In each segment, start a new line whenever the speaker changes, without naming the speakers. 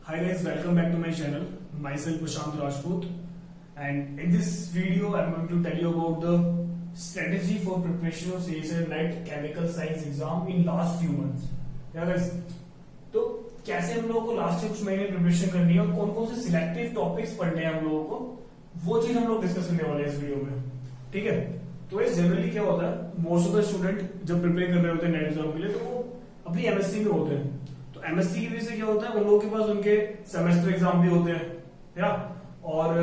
Hi guys, welcome back to my channel. Myself Prashant Rajput, and in this video I'm going to tell you about the strategy for preparation of CSIR NET Chemical Science exam in last few months. Yeah guys, तो कैसे हम लोगों को last से कुछ महीने preparation करनी है और कौन कौन से सिलेक्टिव टॉपिक्स पढ़ने हैं हम लोगों को, वो चीज हम लोग डिस्कस करने वाले हैं इस वीडियो में. ठीक है, तो इस जनरली क्या होता है, मोस्ट ऑफ द स्टूडेंट जब प्रिपेयर कर रहे होते हैं नेट एग्जाम के लिए तो वो अपनी एमएससी में होते हैं. तो एमएससी की वजह से क्या होता है, उन लोगों के पास उनके सेमेस्टर एग्जाम भी होते हैं या और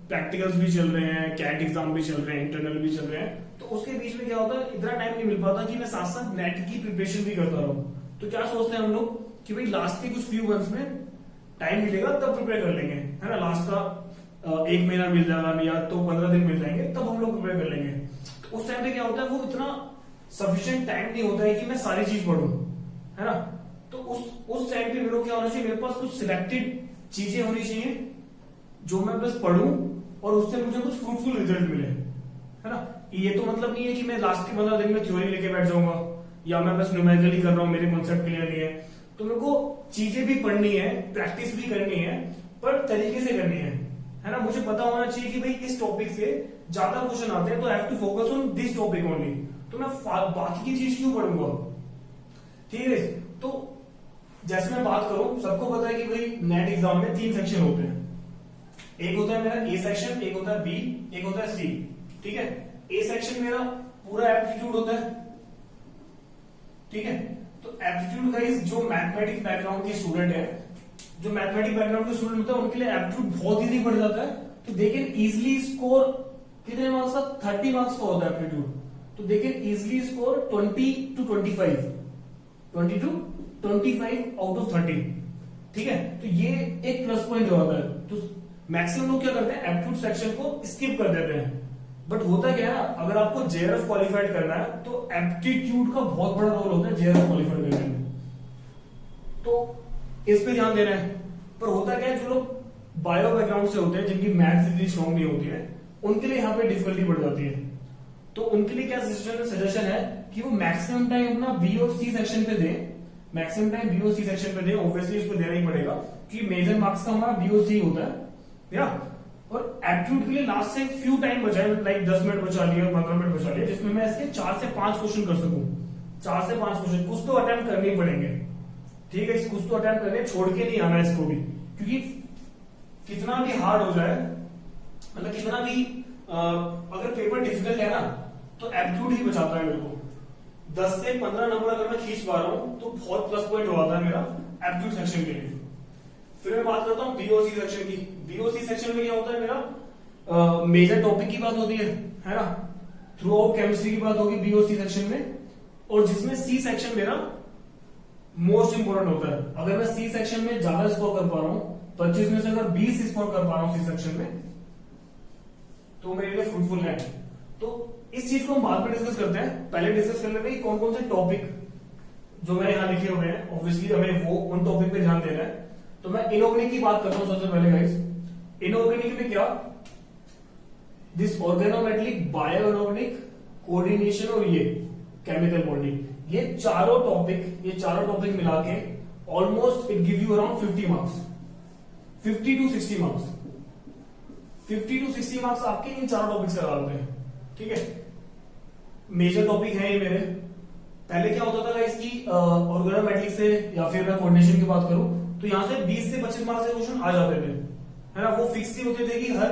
प्रैक्टिकल्स भी चल रहे हैं, कैट एग्जाम भी चल रहे हैं, इंटरनल भी चल रहे हैं. तो उसके बीच में क्या होता है, इतना टाइम नहीं मिल पाता कि मैं साथ साथ नेट की प्रिपरेशन भी करता रहूं. तो क्या सोचते हैं हम लोग कि भाई लास्ट के कुछ फ्यू मंथ्स में टाइम मिलेगा तब प्रिपेयर कर लेंगे, है ना. लास्ट का एक महीना मिल जाएगा या तो 15 दिन मिल जाएंगे तब हम लोग प्रिपेयर कर लेंगे. तो उस टाइम पे क्या होता है, वो इतना सफिशिएंट टाइम नहीं होता है कि मैं सारी चीज पढ़ूं, है ना. तो उस टाइम पे मेरे को क्या होना चाहिए, मेरे पास कुछ सिलेक्टेड चीजें होनी चाहिए जो मैं बस पढ़ूं और उससे मुझे कुछ फ्रूटफुल रिजल्ट मिले, है ना. ये तो मतलब नहीं है कि मैं लास्ट के 15 दिन में थ्योरी लेके बैठ जाऊंगा या मैं बस न्यूमेरिकली कर रहा हूं, मेरे कॉन्सेप्ट क्लियर नहीं है. तो मेरे को चीजें भी पढ़नी है, प्रैक्टिस भी करनी है, पर तरीके से करनी है ना. मुझे पता होना चाहिए कि भाई इस टॉपिक से ज्यादा क्वेश्चन आते हैं तो I have to focus on this topic only. तो मैं बाकी की चीज क्यों पढ़ूंगा. ठीक है, तो जैसे मैं बात करूं, सबको पता है कि भाई नेट एग्जाम में 3 सेक्शन होते हैं. एक होता है मेरा ए सेक्शन, एक होता है बी, एक होता है सी. ठीक है, ए सेक्शन मेरा पूरा एप्टीट्यूड होता है. ठीक है, तो एप्टीट्यूड गाइस जो मैथमेटिक्स बैकग्राउंड के स्टूडेंट है, जो मैथमेटिक्स बैकग्राउंड के स्टूडेंट होता है उनके लिए एप्टीट्यूड बहुत इजी पड़ जाता है. तो दे कैन इजिली स्कोर कितने मार्क्स का, 30 मार्क्स का होता है एप्टीट्यूड. तो they can easily score 20 to 25 out of 30. ठीक है, तो ये एक प्लस पॉइंट होता है. तो मैक्सिमम लोग क्या करते हैं, एप्टीट्यूड सेक्शन को स्किप कर देते हैं. बट होता क्या है, अगर आपको जेआरएफ क्वालिफाइड करना है तो एप्टीट्यूड का बहुत बड़ा रोल होता है जेआरएफ क्वालिफाइड करने में. तो इस पे ध्यान देना है. पर होता क्या है, जो लोग बायो बैकग्राउंड से होते हैं, जिनकी मैथ्स इतनी स्ट्रॉन्ग नहीं होती है, उनके लिए यहाँ पे डिफिकल्टी बढ़ जाती है. तो उनके लिए क्या सजेशन है कि वो मैक्सिमम टाइम अपना बी और सी सेक्शन पे दें. मैक्सिमम टाइम बी और सी सेक्शन पे दें. ऑब्वियसली उसको देना ही पड़ेगा क्योंकि मेजर मार्क्स का हमारा बी और सी होता है या. और एप्टीट्यूड के लिए लास्ट से फ्यू टाइम बचा है, लाइक 10 मिनट बचा लिए और 15 मिनट बचा लिए, जिसमें मैं इसके 4 से 5 क्वेश्चन कर सकूं. 4 से 5 क्वेश्चन कुछ तो अटेम्प्ट करने ही पड़ेंगे. ठीक है, कुछ तो अटेम्प्ट करने, छोड़ के नहीं आना इसको भी, क्योंकि कितना भी हार्ड हो जाए, मतलब कितना भी अगर पेपर डिफिकल्ट है ना, तो एप्टीट्यूड ही बचाता है मेरे को. 10 से 15 नंबर अगर मैं खींच पा रहा हूं तो बहुत प्लस पॉइंट होता है मेरा एप्टीट्यूड सेक्शन के लिए. फिर मैं बात करता हूं बीओसी सेक्शन की. बीओसी सेक्शन में क्या होता है, मेरा मेजर टॉपिक की बात होती है ना. थ्रू आउट केमिस्ट्री की बात होगी बीओसी सेक्शन में. और जिसमें सी सेक्शन मेरा मोस्ट इंपोर्टेंट होता है. अगर मैं सी सेक्शन में ज्यादा स्कोर कर पा रहा हूं, 25 में से अगर 20 स्कोर कर पा रहा हूं सी सेक्शन में, तो मेरे लिए फ्रूटफुल है. तो इस चीज को हम बाद में डिस्कस करते हैं. पहले डिस्कस कर लेते हैं कौन कौन से टॉपिक जो मैंने यहां लिखे हुए हैं. ऑब्वियसली हमें वो उन टॉपिक पे ध्यान देना है. तो मैं इनऑर्गेनिक की बात करता हूं सबसे पहले गाइस. इनऑर्गेनिक में क्या, this organometallic, bio inorganic, coordination और ये केमिकल बॉन्डिंग, ये चारों टॉपिक मिला के almost it give you around 50 marks, 50 to 60 marks. 50 to 60 marks आपके इन चारों टॉपिक से लगाते हैं. ठीक है, मेजर टॉपिक है ये मेरे. पहले क्या होता था इसकी ऑर्गेनोमेटेलिक से या फिर मैं कोऑर्डिनेशन की बात करूं तो यहां से 20 से 25 मार्क्स के क्वेश्चन आ जाते थे, है ना. वो फिक्स ही होते थे कि हर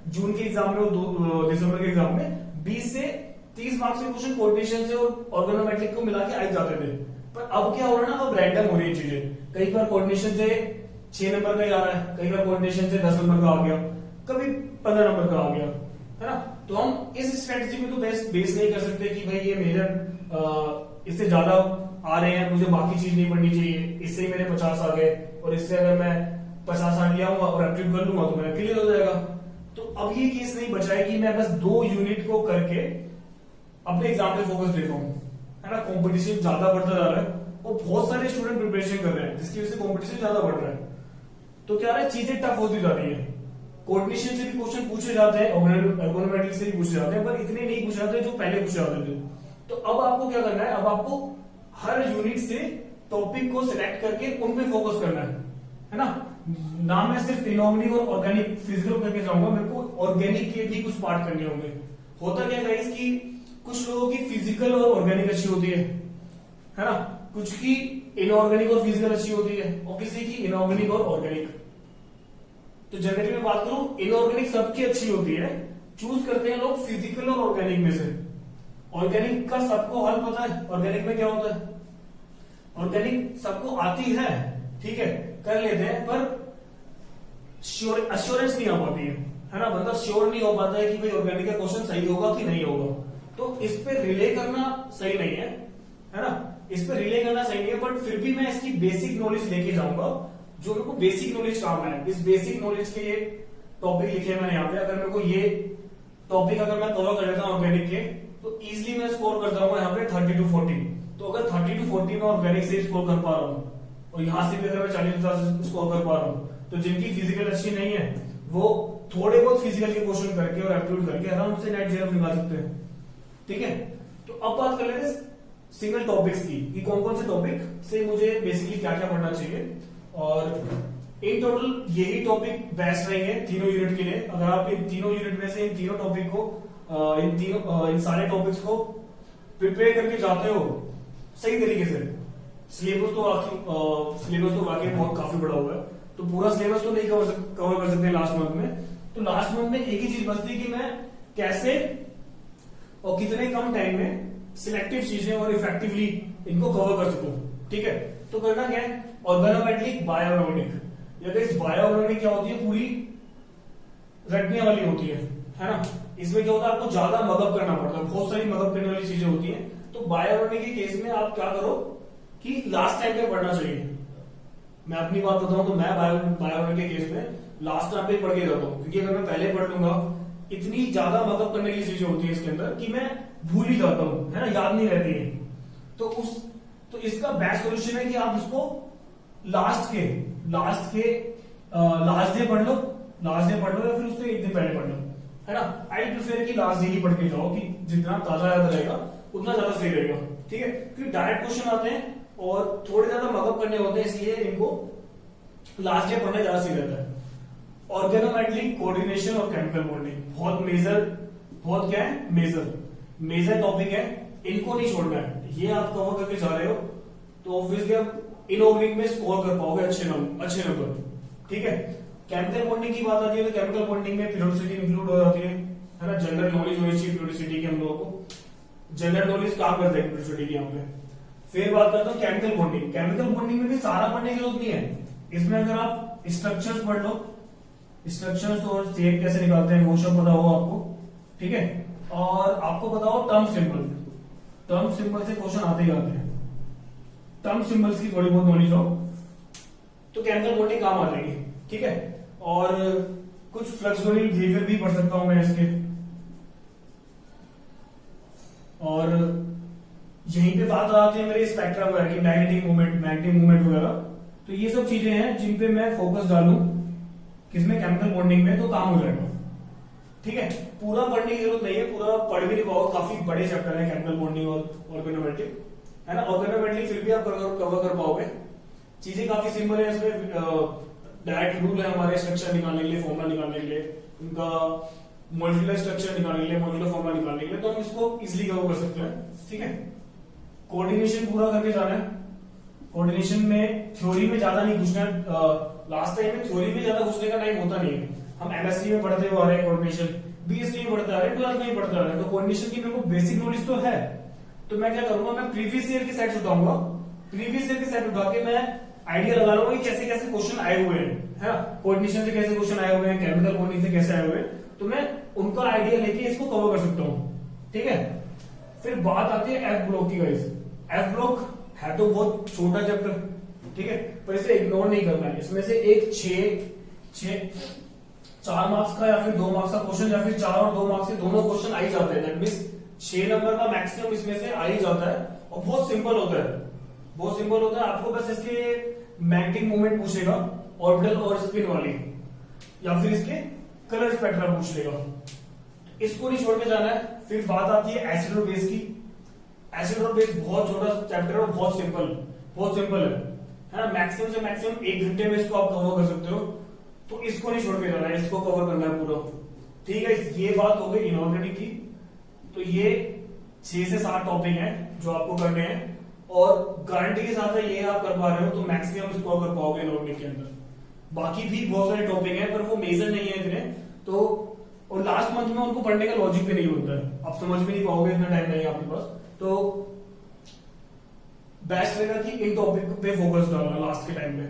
जून के एग्जाम में और दिसंबर के एग्जाम में 20 से 30 मार्क्स के क्वेश्चन कोऑर्डिनेशन से और ऑर्गेनोमेटेलिक को मिला के आ जाते थे. पर अब क्या हो रहा है ना, अब रैंडम हो रही है चीजें. कई बार कोऑर्डिनेशन से 6 नंबर का ही आ रहा है, कई बार कोऑर्डिनेशन से 10 नंबर का आ गया, कभी 15 नंबर का आ गया, है ना. तो हम इस स्ट्रेटेजी में तो बेस नहीं कर सकते कि भाई ये मेजर इससे ज्यादा आ रहे हैं, मुझे बाकी चीज नहीं पढ़नी चाहिए, इससे ही मेरे 50 आ गए और इससे अगर मैं 50-60 लिया हूँ और एप्टीट्यूड कर लूंगा तो मेरा क्लियर हो जाएगा. तो अब ये केस नहीं बचा है कि मैं बस 2 यूनिट को करके अपने एग्जाम पे फोकस देता हूँ, है ना. कॉम्पिटिशन ज्यादा बढ़ता जा रहा है और बहुत सारे स्टूडेंट प्रिपरेशन कर रहे हैं, जिसकी वजह से कॉम्पिटिशन ज्यादा बढ़ रहा है. तो क्या है, चीजें टफ होती जा रही है. कोऑर्डिनेशन से भी क्वेश्चन पूछे जाते हैं, ऑर्गेनोमेटेलिक से भी पूछे जाते हैं, पर इतने नहीं पूछे जाते जो पहले पूछे जाते थे. तो अब आपको क्या करना है, अब आपको हर यूनिट से टॉपिक को सिलेक्ट करके उन पे फोकस करना है. है ना मैं सिर्फ इनऑर्गेनिक और ऑर्गेनिक फिजिकल करके जाऊंगा, मेरे को ऑर्गेनिक के भी कुछ पार्ट करने होंगे। होता क्या गाइस कि कुछ लोगों की फिजिकल और ऑर्गेनिक अच्छी होती है ना, कुछ की इनऑर्गेनिक और फिजिकल अच्छी होती है, और किसी की इनऑर्गेनिक और ऑर्गेनिक। तो जनरली मैं बात करूं, इनऑर्गेनिक सबकी अच्छी होती है, चूज करते हैं लोग फिजिकल और ऑर्गेनिक में से। ऑर्गेनिक का सबको हल पता है, ऑर्गेनिक में क्या होता है, ऑर्गेनिक सबको आती है, ठीक है कर लेते हैं, पर अश्योरेंस नहीं आ पाती है ना, मतलब श्योर नहीं हो पाता है कि भाई ऑर्गेनिक का क्वेश्चन सही होगा कि नहीं होगा। तो इस पे रिले करना सही नहीं है ना, इस पे रिले करना सही नहीं है, बट फिर भी मैं इसकी बेसिक नॉलेज लेके जाऊंगा, जो मेरे को बेसिक नॉलेज काम है। इस बेसिक नॉलेज के ये टॉपिक लिखे मैंने यहाँ पे, अगर मेरे को ये टॉपिक अगर मैं कवर कर लेता हूँ ऑर्गेनिक के, तो इजिली मैं स्कोर कर जाऊंगा यहाँ पे 30 to 40। तो अगर 30 to 40 में ऑर्गेनिक से स्कोर कर पा रहा हूँ, और यहां से भी अगर मैं 40 स्कोर कर पा रहा हूँ, तो जिनकी फिजिकल अच्छी नहीं है वो थोड़े बहुत फिजिकल के क्वेश्चन करके और एप्टीट्यूड करके आराम से नेट जेआरएफ निकाल सकते हैं, ठीक है। तो अब बात कर लेते हैं सिंगल टॉपिक्स की, कि कौन कौन से टॉपिक से मुझे बेसिकली क्या क्या पढ़ना चाहिए। और इन टोटल यही टॉपिक बेस्ट रहेंगे तीनों यूनिट के लिए। अगर आप इन तीनों यूनिट में से इन तीनों टॉपिक को इन सारे टॉपिक्स को प्रिपेयर करके जाते हो सही तरीके से, सिलेबस तो वाकई बहुत काफी बड़ा हुआ है, तो पूरा सिलेबस तो नहीं कवर कर सकते लास्ट मंथ में। तो लास्ट मंथ में एक ही चीज बचती कि मैं कैसे और कितने कम टाइम में सिलेक्टिव चीजें और इफेक्टिवली इनको कवर कर सकूं, ठीक है। तो करना क्या है, ऑर्गेनोमेट्रिक बायोऑर्गेनिक, या इस बायोऑर्गेनिक क्या होती है, पूरी रटने वाली होती है ना। इसमें क्या होता है, आपको ज्यादा मगअप करना पड़ता है, बहुत सारी मगअप करने वाली चीजें होती है। तो बायोऑर्गेनिक के केस में आप क्या करो कि लास्ट टाइम पे पढ़ना चाहिए। मैं अपनी बात बताऊं तो मैं बायोऑर्गेनिक के केस में लास्ट टाइम पे पढ़ के जाता हूं, क्योंकि अगर मैं पहले पढ़ लूंगा, इतनी ज्यादा मगअप करने की चीजें होती है इसके अंदर कि मैं भूल ही जाता हूं, है ना, याद नहीं रहती है। तो इसका बेस्ट सोल्यूशन है कि आप इसको लास्ट डे पढ़ लो, या फिर उससे एक दिन पहले पढ़ लो, है ना। आई प्रिफेर कि लास्ट डे ही पढ़ के जाओ, कि जितना ताजा याद रहेगा उतना ज्यादा सही रहेगा, ठीक है। क्योंकि डायरेक्ट क्वेश्चन आते हैं और थोड़े ज्यादा मगअप करने होते हैं, इसलिए इनको लास्ट डे पढ़ना ज्यादा सही रहता है। ऑर्गेनोमेट्रिक, कोऑर्डिनेशन और केमिकल बॉन्डिंग बहुत क्या है, मेजर टॉपिक है, इनको नहीं छोड़ना है। ये आप कवर करके जा रहे हो तो ऑब्वियसली आप इनऑर्गेनिक में स्कोर कर पाओगे अच्छे नंबर, ठीक है। केमिकल बॉन्डिंग की बात आती है तो केमिकल बॉन्डिंग में पीरियोडिसिटी इंक्लूड हो जाती है ना। जनरल नॉलेज होनी चाहिए पीरियोडिसिटी की, हम लोगों को जनरल नॉलेज काम करते हैं पीरियोडिसिटी की यहाँ पे। फिर बात करता हूँ केमिकल बॉन्डिंग में भी सारा पढ़ने की जरूरत नहीं है। इसमें अगर आप स्ट्रक्चर्स पढ़ लो, स्ट्रक्चर्स और शेप कैसे निकालते हैं वो सब पता हो आपको, ठीक है। और आपको बताओ टर्म सिंबल से क्वेश्चन आते ही आते हैं, टर्म सिंबल्स की थोड़ी बहुत नॉलेज हो तो केमिकल बॉन्डिंग काम आ जाएगी, ठीक है। और कुछ फ्लेक्सिबल बिहेवियर भी पढ़ सकता हूं मैं इसके। और यहीं पे बात आती है मेरे स्पेक्ट्रम वगैरह की, मैग्नेटिक मूवमेंट वगैरह। तो ये सब चीजें हैं जिन पे मैं फोकस डालूं किसमें, केमिकल बॉन्डिंग में, तो काम हो जाएगा, ठीक है। पूरा पढ़ने की जरूरत नहीं है, पूरा पढ़ भी नहीं पाओगे, काफी बड़े चैप्टर है केमिकल बॉन्डिंग और ऑर्गेनोमेट्रिक, है ना। ऑर्गेनोमेट्रिक फिर भी आप कवर कर पाओगे, चीजें काफी सिंपल है। इसमें डायरेक्ट रूल है हमारे स्ट्रक्चर निकालने के लिए, फॉर्मुला निकालने के लिए, उनका मॉलिक्यूलर स्ट्रक्चर निकालने के लिए, मॉलिक्यूलर फॉर्मुला निकालने के लिए, तो हम इसको इजिली कवर कर सकते हैं, ठीक है। कोऑर्डिनेशन पूरा करके जाना है। कोऑर्डिनेशन में थ्योरी में ज्यादा नहीं घुसना है। लास्ट टाइम में थ्योरी में ज्यादा घुसने का टाइम होता नहीं है। हम एमएससी में पढ़ते हुए आ रहे हैं कोऑर्डिनेशन, बीएससी में पढ़ते आ रहे हैं, 12th में ही पढ़ते आ रहे हैं। तो कोऑर्डिनेशन की मेरे को बेसिक नॉलेज तो है, तो मैं क्या करूंगा, मैं प्रीवियस ईयर की सेट्स उठाऊंगा, प्रीवियस ईयर की सेट उठा के मैं आइडिया लगा लूंगा कि कैसे कैसे क्वेश्चन आए हुए हैं, है ना। कोऑर्डिनेशन से कैसे क्वेश्चन आए हुए हैं, केमिकल बॉन्डिंग से कैसे आए हुए हैं, तो मैं उनका आइडिया लेके इसको कवर कर सकता हूँ, ठीक है। फिर बात आती है एफ ब्लॉक की गाइस। एफ ब्लॉक है तो बहुत छोटा चैप्टर, ठीक है, पर इसे इग्नोर नहीं करना है। इसमें से एक 4 मार्क्स का या फिर 2 मार्क्स का क्वेश्चन, या फिर 4 और 2 मार्क्स के दोनों क्वेश्चन आ ही जाते हैं। दैट मींस 6 नंबर का मैक्सिमम इसमें से आ ही जाता है, और बहुत सिंपल होता है। आपको बस इसके मैग्नेटिक मूवमेंट पूछेगा, ऑर्बिटल और स्पिन वाली, या फिर इसके कलर स्पेक्ट्रम पूछ लेगा, इसको नहीं छोड़ के जाना है। फिर बात आती है एसिड और बेस की। एसिड और बेस बहुत छोटा चैप्टर है और बहुत सिंपल है ना, मैक्सिमम से मैक्सिमम 1 घंटे में इसको आप कवर कर सकते हो। तो इसको नहीं छोड़ के जाना है, इसको कवर करना है पूरा। ठीक है, ये बात हो गई इनऑर्गेनिक की। तो ये 6 से 7 टॉपिक हैं जो आपको करने हैं, और गारंटी के साथ है ये आप कर पा रहे हो तो मैक्सिमम इसको कर पाओगे इनऑर्गेनिक के अंदर। बाकी भी बहुत सारे टॉपिक हैं पर वो मेजर नहीं है इतने, तो और लास्ट मंथ में उनको पढ़ने का लॉजिक भी नहीं होता है, आप समझ भी नहीं पाओगे, इतना टाइम नहीं है आपके पास। तो बेस्ट रहेगा कि इन टॉपिक पे फोकस डालना लास्ट के टाइम पे।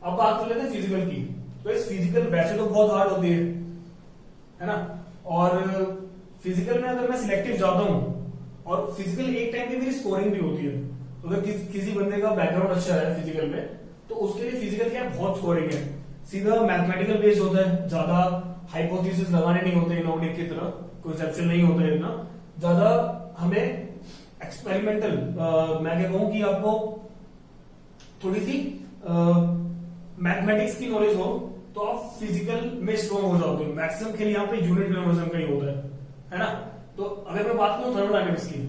अब बात कर लेते हैं फिजिकल की। तो इस फिजिकल वैसे तो बहुत हार्ड होती है ना, और फिजिकल में अगर मैं सिलेक्टिव जाता हूं, और फिजिकल एक टाइम पे मेरी स्कोरिंग भी होती है, तो अगर किसी बंदे का बैकग्राउंड अच्छा है फिजिकल में तो उसके लिए फिजिकल क्या बहुत स्कोरिंग है, सीधा मैथमेटिकल बेस्ड होता है, ज्यादा हाइपोथेसिस लगाने नहीं होते इनऑर्गेनिक की तरह, कंसेप्चुअल नहीं होता है इतना ज्यादा, हमें एक्सपेरिमेंटल मैं क्या कहूं कि आपको थोड़ी सी मैथमेटिक्स की नॉलेज हो तो आप फिजिकल में स्ट्रॉन्ग हो जाओगे। मैक्सिमम खेल यहाँ पे यूनिट कन्वर्जन का ही होता है ना। तो अगर मैं बात करूं थर्मोडायनेमिक्स की,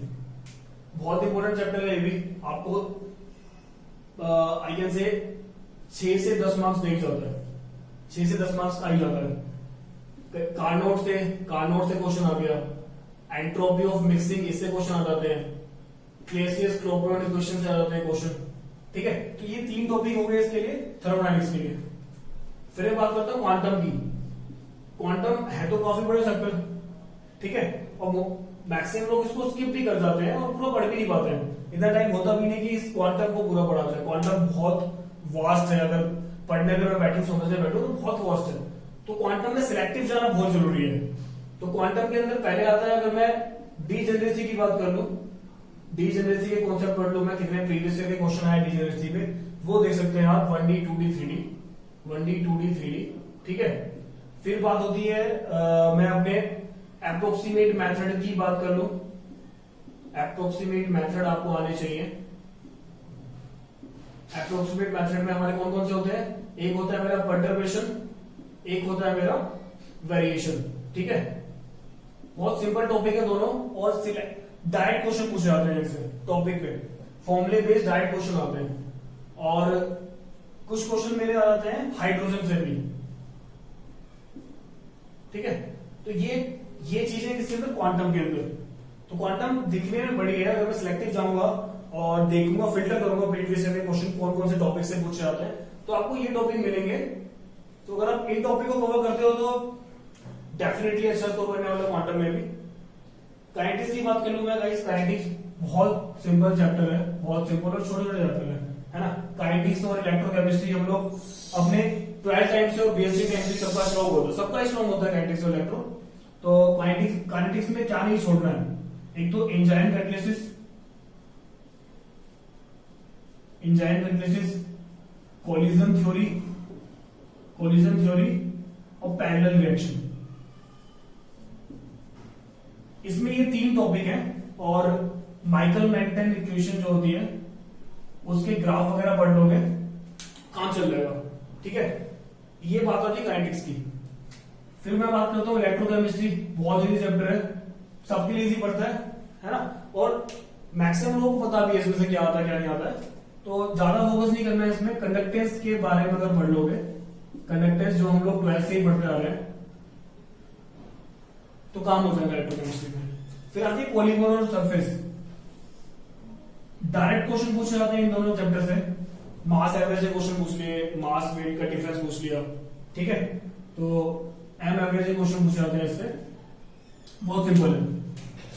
बहुत इंपॉर्टेंट चैप्टर है ये भी, आपको आई कैन से 6 से 10 मार्क्स देख जाता है, 6 से 10 मार्क्स आ ही जाता है। कार्नोट से क्वेश्चन आ गया, एंट्रोपी ऑफ मिक्सिंग इससे क्वेश्चन आ जाते हैं, क्लेसियस क्लोपेरॉन इक्वेशन से आ जाते हैं क्वेश्चन। ठीक है, तो ये 3 टॉपिक हो गए इसके लिए, थर्मोडायनेमिक्स के लिए। फिर मैं बात करता हूं क्वांटम की। क्वांटम है तो काफी बड़ा चैप्टर, ठीक है, और मैक्सिमम लोग इसको स्किप भी कर जाते हैं और पूरा पढ़ भी नहीं पाते हैं, इतना टाइम होता भी नहीं कि इस क्वांटम को पूरा पढ़ा जाए। क्वांटम बहुत वास्ट है, अगर पढ़ने अगर मैं बैठू समझने बैठू तो बहुत वास्ट है। तो क्वांटम में सिलेक्टिव जाना बहुत जरूरी है। तो क्वांटम के अंदर पहले आता है, अगर मैं डीजेनरेसी की बात कर लूं, डीजेनरेसी के कॉन्सेप्ट पढ़ लूं मैं, कितने प्रीवियस ईयर के क्वेश्चन आए डीजेनरेसी पे, वो देख सकते हैं आप, 1D 2D 3D 1D 2D 3D। ठीक है, फिर बात होती है मैं अपने अप्रोक्सीमेट मेथड की बात कर लूं, अप्रोक्सीमेट मेथड आपको आने चाहिए। अप्रोक्सीमेट मेथड में हमारे कौन कौन से होते हैं, एक होता है मेरा परटर्बेशन, एक होता है मेरा वेरिएशन। ठीक है, बहुत सिंपल टॉपिक है दोनों, और डायरेक्ट क्वेश्चन पूछे जाते हैं इससे टॉपिक पे, फॉर्मूले बेस्ड डायरेक्ट क्वेश्चन आते हैं, और कुछ क्वेश्चन मेरे आ जाते हैं हाइड्रोजन से भी। ठीक है, तो ये चीजें किसके अंदर, क्वांटम के अंदर। तो क्वांटम दिखने में बड़ी है, अगर मैं सिलेक्टिव जाऊंगा और देखूंगा, फिल्टर करूंगा प्रीवियस ईयर के क्वेश्चन कौन कौन से टॉपिक से पूछे जाते हैं, तो आपको ये टॉपिक मिलेंगे। तो अगर आप इन टॉपिक को कवर करते हो तो डेफिनेटली अच्छा स्कोर करने वाला क्वांटम में भी। काइनेटिक्स की बात कर लूं मैं गाइस, काइनेटिक्स बहुत सिंपल चैप्टर है, बहुत सिंपल और छोटे छोटे चैप्टर है ना। काइनेटिक्स और इलेक्ट्रोकेमिस्ट्री हम लोग अपने 12 टाइम से और बीएससी टाइम से सबका स्ट्रॉन्ग होता है, सबका स्ट्रॉन्ग होता है काइनेटिक्स और इलेक्ट्रो। तो काइनेटिक्स में क्या नहीं छोड़ना है, एक तो एंजाइम कैटालिसिस, कोलिजन थ्योरी और पैरेलल रिएक्शन, इसमें ये 3 टॉपिक हैं। और माइकल मेंटन इक्वेशन जो होती है उसके ग्राफ वगैरह पढ़ लोगे, काम चल जाएगा। ठीक है, ये बात होती है काइनेटिक्स की। फिर मैं बात करता हूँ इलेक्ट्रोकेमिस्ट्री, बहुत इजी चैप्टर है, सबके लिए इजी पड़ता है ना, और मैक्सिमम लोगों को पता भी है इसमें से क्या आता है क्या नहीं आता है, तो ज्यादा फोकस नहीं करना है इसमें। कंडक्टेंस के बारे में अगर पढ़ लोगे, कंडक्टेंस जो हम लोग 12 से ही पढ़ते आ रहे हैं, तो काम हो जाएगा इलेक्ट्रोकेमिस्ट्री में। फिर आती है पॉलीमर और सरफेस, डायरेक्ट क्वेश्चन पूछे जाते हैं इन दोनों चैप्टर से। मास एवरेज से क्वेश्चन पूछ लिए, मास वेट का डिफरेंस पूछ लिया, ठीक है, तो एम एवरेज से क्वेश्चन पूछे जाते हैं इससे, बहुत सिंपल है।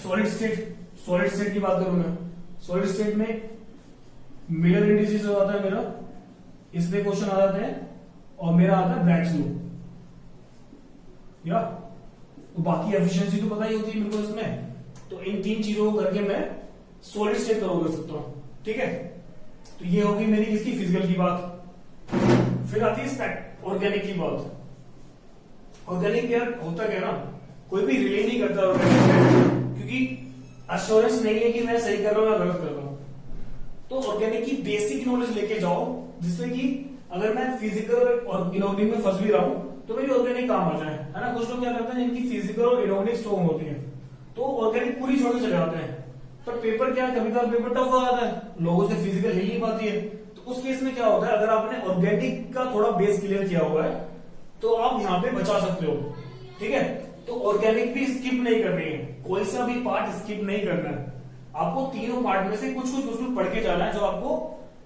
सॉलिड स्टेट की बात करूं मैं, सॉलिड स्टेट में मिरर इंडिसेस हो जाता है मेरा, इस पे क्वेश्चन आ जाते हैं, और मेरा आता है ब्रैग्स लॉ, या तो बाकी एफिशिएंसी तो पता ही होती है मेरे को इसमें। तो इन 3 चीजों को करके मैं सॉलिड स्टेट कवर कर सकता हूं। ठीक है, तो ये होगी मेरी किसकी, फिजिकल की बात। फिर आती है ऑर्गेनिक की बात। ऑर्गेनिक यार होता क्या ना, कोई भी रिले नहीं करता ऑर्गेनिक, क्योंकि अश्योरेंस नहीं है कि मैं सही कर रहा हूं या गलत कर रहा हूं। तो ऑर्गेनिक की बेसिक नॉलेज लेके जाओ, जिससे कि अगर मैं फिजिकल और इनऑर्गेनिक में फंस भी रहा हूं तो मेरी ऑर्गेनिक काम आ जाए, है ना। कुछ लोग क्या करते हैं जिनकी फिजिकल और इनऑर्गेनिक स्ट्रॉन्ग होती है, तो ऑर्गेनिक पूरी छोड़ के चले जाते हैं, पर पेपर क्या है, कभी कभी पेपर टफ हो जाता है, लोगों से फिजिकल हिल नहीं पाती है, तो उस केस में क्या होता है, अगर आपने ऑर्गेनिक का थोड़ा बेस क्लियर किया हुआ है तो आप यहाँ पे बचा सकते हो। ठीक है, तो ऑर्गेनिक भी स्किप नहीं करनी है, कोई सा भी पार्ट स्किप नहीं करना है। आपको तीनों पार्ट में से कुछ कुछ पढ़ के जाना है जो आपको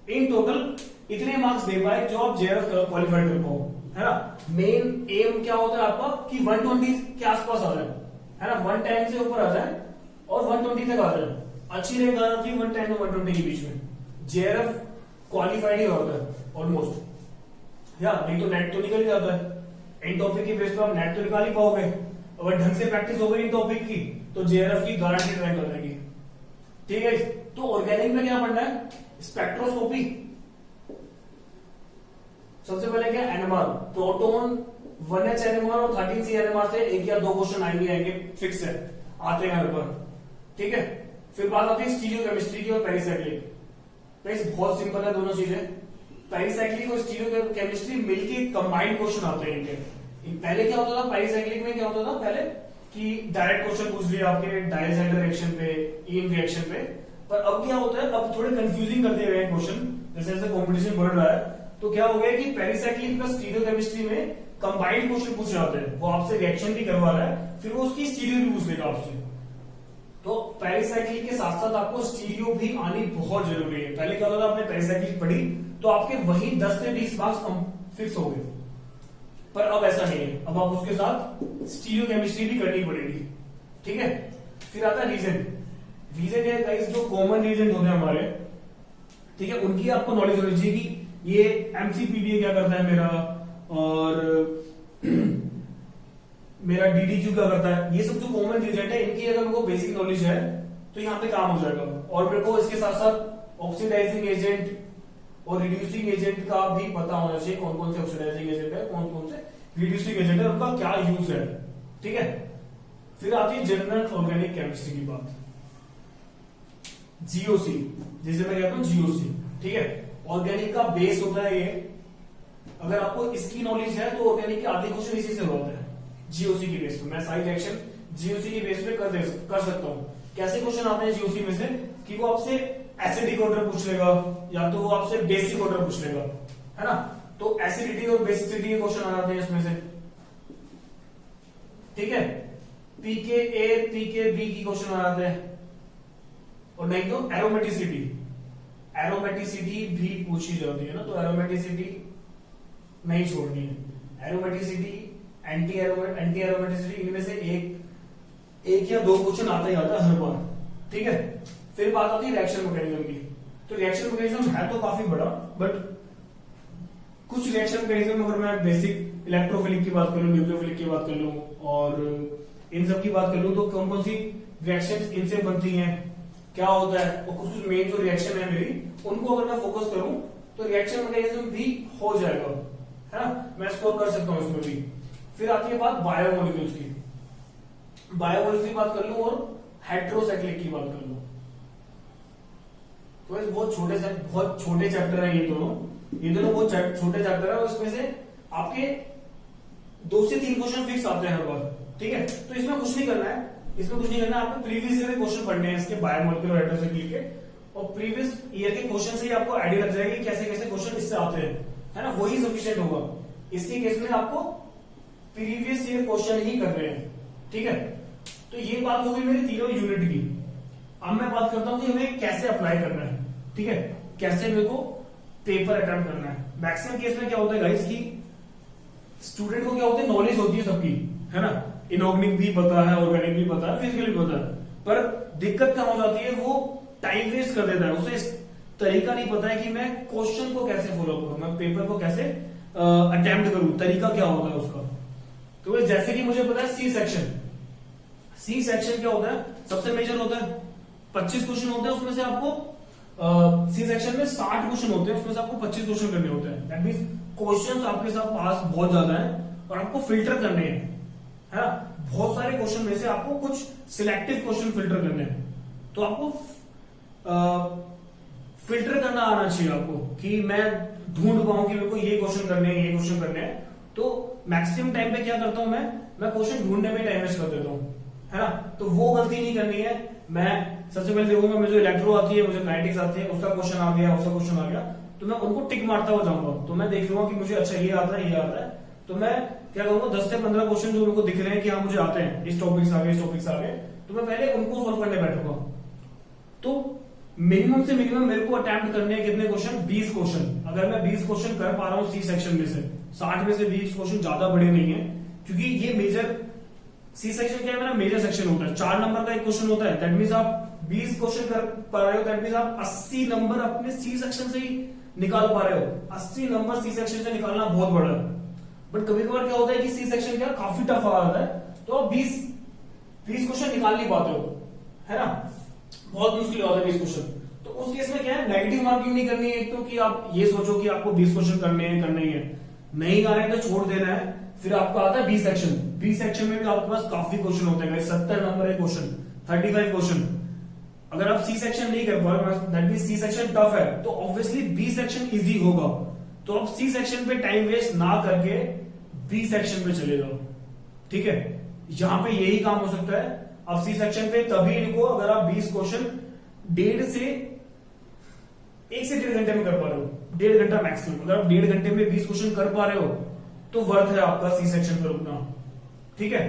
इन टोटल इतने मार्क्स दे पाए जो आप जेआरएफ क्वालिफाइड कर पाओ, है ना। मेन एम क्या होता है आपका कि 120 के आसपास आ जाए, है ना, 110 से ऊपर आ जाए और 120 तक आ जाए, अच्छी रैंक आ जाती है 110 और 120 के बीच में, जेआरएफ क्वालिफाइड ही होता है ऑलमोस्ट। या नहीं तो नेट तो निकल जाता है, इन टॉपिक की बेस पर आप नेट तो निकाल ही पाओगे, अगर ढंग से प्रैक्टिस हो गई इन टॉपिक की तो जेआरएफ की गारंटी रैंक हो जाएगी। ठीक है, तो ऑर्गेनिक में क्या पढ़ना है, स्पेक्ट्रोस्कोपी, सबसे पहले क्या एनएमआर, प्रोटॉन 1H एनएमआर और 13C एनएमआर से एक या दो क्वेश्चन आएंगे फिक्स है, आते हैं हर बार। ठीक है, फिर बात आती है स्टीरियोकेमिस्ट्री की और पेरिसाइक्लिक। बहुत सिंपल है दोनों चीजें, पेरिसाइक्लिक और स्टीरियोकेमिस्ट्री मिलके कंबाइंड क्वेश्चन आते हैं इनके। पहले क्या होता था पेरिसाइक्लिक में, क्या होता था पहले कि डायरेक्ट क्वेश्चन पूछ लिया आपके डायजेंडर रिएक्शन पे, इन रिएक्शन पे, पर अब क्या होता है, अब थोड़े कंफ्यूजिंग कर दिए गए क्वेश्चन, जैसे जैसे कॉम्पिटिशन बढ़ रहा है तो क्या हो गया कि पेरिसाइक्लिक प्लस स्टीरियोकेमिस्ट्री में कंबाइंड क्वेश्चन पूछ रहे होते हैं, वो आपसे रिएक्शन भी करवा रहा है, फिर वो उसकी स्टीरियो भी पूछ लेगा आपसे। तो पेरिसाइक्लिक के साथ साथ आपको स्टीरियो भी आनी बहुत जरूरी है। पहले क्या होता था, आपने पेरिसाइक्लिक पढ़ी तो आपके वही 10 से 20 मार्क्स फिक्स हो गए, पर अब ऐसा नहीं है, अब आप उसके साथ स्टीरियो केमिस्ट्री भी करनी पड़ेगी। ठीक है, फिर आता है रीजन। रीजन है गाइस जो कॉमन रीजन होते हैं हमारे, ठीक है, उनकी आपको नॉलेज होनी चाहिए कि ये एमसीपीबीए क्या करता है मेरा, और मेरा डीडीक्यू क्या करता है, ये सब जो कॉमन रीजन है इनकी अगर मेरे को बेसिक नॉलेज है तो यहाँ पे काम हो जाएगा। और मेरे को इसके साथ साथ ऑक्सीडाइजिंग एजेंट और रिड्यूसिंग एजेंट का भी पता होना चाहिए, कौन कौन से ऑक्सीडाइजिंग एजेंट है, कौन कौन से रिड्यूसिंग एजेंट है, उनका क्या यूज है। ठीक है, फिर आती है जनरल ऑर्गेनिक केमिस्ट्री की बात, जीओसी, जिसे मैं कहता हूं जीओसी। ठीक है, ऑर्गेनिक का बेस होता है ये, अगर आपको इसकी नॉलेज है तो ऑर्गेनिक के आधे क्वेश्चन इसी से होते हैं, जीओसी की बेस पे। मैं सारी रिएक्शन जीओसी की बेस पे कर सकता हूं। कैसे क्वेश्चन आते हैं जीओसी में से कि वो आपसे एसिडिक ऑर्डर पूछ लेगा या तो वो आपसे बेसिक ऑर्डर पूछ लेगा, है ना, तो एसिडिटी और बेसिसिटी के क्वेश्चन आ जाते हैं इसमें से। ठीक है, पीके ए पीके बी की क्वेश्चन आ जाते हैं, और नहीं तो एरोमेटिसिटी, एरोमेटिसिटी भी पूछी जाती है ना, तो एरोमेटिसिटी नहीं छोड़नी है। एरोमेटिसिटी, एंटी एरोमेटिसिटी, इनमें से एक या दो क्वेश्चन आता ही आता है हर बार। ठीक है, फिर बात आती है रिएक्शन मैकेनिज्म की। तो रिएक्शन मैकेनिज्म है तो काफी बड़ा, बट कुछ रिएक्शन मैकेनिज्म अगर मैं बेसिक इलेक्ट्रोफिलिक की बात कर लूं, न्यूक्लियोफिलिक की बात कर लूं और इन सब की बात कर लूं, तो कौन कौन सी रिएक्शन इनसे बनती हैं, क्या होता है, और कुछ कुछ मेन जो रिएक्शन है मेरी उनको अगर मैं फोकस करूं तो रिएक्शन मैकेनिज्म भी हो जाएगा, है ना, मैं स्कोर कर सकता हूं इसमें भी। फिर आती है बात बायोमोलिक्यूल्स की, बायोमोलिक्यूल्स की बात कर लूं और हेट्रोसाइक्लिक की बात कर लूं, तो बहुत छोटे चैप्टर है ये दोनों बहुत छोटे चैप्टर है, और इसमें से आपके 2 से 3 क्वेश्चन फिक्स आते हैं हर बार। ठीक है, तो इसमें कुछ नहीं करना है, आपको प्रीवियस ईयर के क्वेश्चन पढ़ने हैं इसके बायोमोलिक्यूलर और हेट्रोसाइक्लिक के, और प्रीवियस ईयर के क्वेश्चन से ही आपको आइडिया लग जाएगी कैसे कैसे क्वेश्चन इससे आते हैं, है ना, वही सफिशिएंट होगा। इसके केस में आपको प्रीवियस ईयर क्वेश्चन ही करने हैं। ठीक है, तो ये बात होगी मेरी तीनों यूनिट की। अब मैं बात करता हूं कि हमें कैसे अप्लाई करना है। ठीक है, कैसे मेरे को पेपर अटेम्प्ट करना है। मैक्सिमम केस में क्या होता है गाइस कि स्टूडेंट को क्या होता है, नॉलेज होती है सबकी, है ना, इनऑर्गेनिक भी पता है, ऑर्गेनिक भी पता है, फिजिकल भी पता है, पर दिक्कत क्या हो जाती है, वो टाइम वेस्ट कर देता है, उसे तरीका नहीं पता है कि मैं क्वेश्चन को कैसे फॉलो करूं, मैं पेपर को कैसे अटेम्प्ट करूं, तरीका क्या होता है उसका। तो जैसे कि मुझे पता है सी सेक्शन क्या होता है, सबसे मेजर होता है, 25 क्वेश्चन होते हैं, उसमें से आपको सी सेक्शन में 60 क्वेश्चन होते हैं, उसमें से आपको 25 क्वेश्चन करने होते हैं। दैट मींस क्वेश्चंस आपके साथ पास बहुत ज्यादा है और आपको फिल्टर करने हैं, है ना, बहुत सारे क्वेश्चन में से आपको कुछ सिलेक्टिव क्वेश्चन फिल्टर करने हैं। तो आपको फिल्टर करना आना चाहिए आपको कि मैं ढूंढ पाऊं कि मेरे को ये क्वेश्चन करने हैं, ये क्वेश्चन करने हैं। तो मैक्सिमम टाइम पे क्या करता हूं मैं क्वेश्चन ढूंढने में टाइम वेस्ट कर देता हूं, है ना, तो वो गलती नहीं करनी है। मैं सबसे पहले देखूंगा मुझे इलेक्ट्रो आती है, मुझे काइनेटिक्स आती है, उसका क्वेश्चन आ गया, उसका क्वेश्चन आ गया, तो मैं उनको टिक मारता हुआ जाऊंगा। तो मैं देख लूंगा कि मुझे अच्छा ये आता है, ये आता है, तो मैं क्या करूंगा 10 से 15 क्वेश्चन जो मेरे को दिख रहे हैं कि हाँ मुझे आते हैं, इस टॉपिक से आगे, इस टॉपिक से आगे, तो मैं पहले उनको सोल्व करने बैठूंगा। तो मिनिमम से मिनिमम मेरे को अटेम्प्ट करने हैं कितने क्वेश्चन, 20 क्वेश्चन। अगर मैं 20 क्वेश्चन कर पा रहा हूँ सी सेक्शन में से, 60 में से 20 क्वेश्चन ज्यादा बड़े नहीं है, क्योंकि ये मेजर सी सेक्शन क्या है, मेरा मेजर सेक्शन होता है, 4 नंबर का एक क्वेश्चन होता है। दैट मीन्स आप 20 क्वेश्चन कर पा रहे हो, दैट मीन्स आप 80 नंबर अपने सी सेक्शन से ही निकाल पा रहे हो। 80 नंबर सी सेक्शन से निकालना बहुत बड़ा है। बट कभी कभार क्या होता है कि सी सेक्शन क्या काफी टफ आ जाता है, तो आप 20 क्वेश्चन निकाल नहीं पाते हो, है ना, बहुत मुश्किल होता है 20 क्वेश्चन। तो उस केस में क्या है, नेगेटिव मार्किंग नहीं करनी है। एक तो कि आप ये सोचो कि आपको 20 क्वेश्चन करने ही है, नहीं आ रहे हैं तो छोड़ देना है। फिर आपका आता है बी सेक्शन। बी सेक्शन में भी आपके पास काफी क्वेश्चन होते हैं, 70 नंबर है क्वेश्चन, 35 क्वेश्चन। अगर आप सी सेक्शन नहीं कर पा रहे, that means C section tough है, तो ऑब्वियसली बी सेक्शन इजी होगा। तो आप सी सेक्शन पे टाइम वेस्ट ना करके बी सेक्शन पे चले जाओ, ठीक है। यहां पे यही काम हो सकता है। अब सी सेक्शन पे तभी लिखो अगर आप 20 क्वेश्चन 1.5 से 1.5 घंटे में कर पा रहे हो, 1.5 घंटा मैक्सिमम। अगर आप 1.5 घंटे में 20 क्वेश्चन कर पा रहे हो तो वर्थ है आपका सी सेक्शन पे रुकना, ठीक है।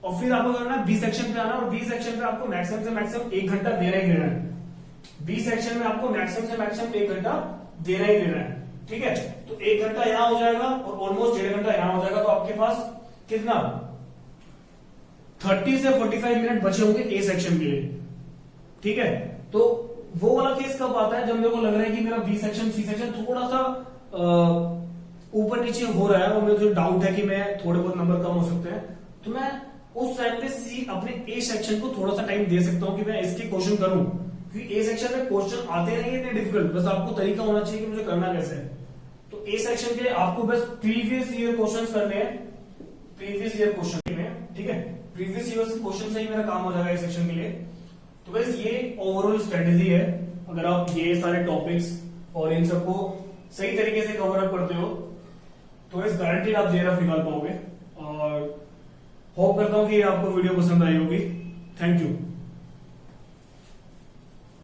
और फिर आपको करना है बी सेक्शन पे आना, और बी सेक्शन पे आपको मैक्सिमम से मैक्सिमम 1 घंटा देना ही देना है। बी सेक्शन में आपको मैक्सिमम से मैक्सिमम 1 घंटा देना ही देना है, ठीक है। तो 1 घंटा यहां हो जाएगा और ऑलमोस्ट 1.5 घंटा यहां हो जाएगा। तो आपके पास कितना 30 से 45 मिनट बचे होंगे ए सेक्शन के लिए, ठीक है। तो वो वाला केस कब आता है, जब मेरे को लग रहा है कि मेरा बी सेक्शन सी सेक्शन थोड़ा सा ऊपर नीचे हो रहा है और मुझे डाउट है कि मैं थोड़े बहुत नंबर कम हो सकते हैं, तो मैं उस टाइम पे सी अपने ए सेक्शन को थोड़ा सा टाइम दे सकता हूं कि मैं इसके क्वेश्चन करूं। क्योंकि ए सेक्शन में क्वेश्चन आते नहीं इतने डिफिकल्ट, बस आपको तरीका होना चाहिए कि मुझे करना कैसे है। तो ए सेक्शन के लिए आपको बस प्रीवियस ईयर क्वेश्चन करने हैं, प्रीवियस ईयर क्वेश्चन में, ठीक है। प्रीवियस ईयर क्वेश्चन से ही मेरा काम हो जाएगा ए सेक्शन के लिए। तो बस ये ओवरऑल स्ट्रेटेजी है। अगर आप ये सारे टॉपिक्स और इन सबको सही तरीके से कवर अप करते हो तो इस गारंटीड आप जेआरएफ निकाल पाओगे। और होप करता हूं कि आपको वीडियो पसंद आई होगी। Thank you.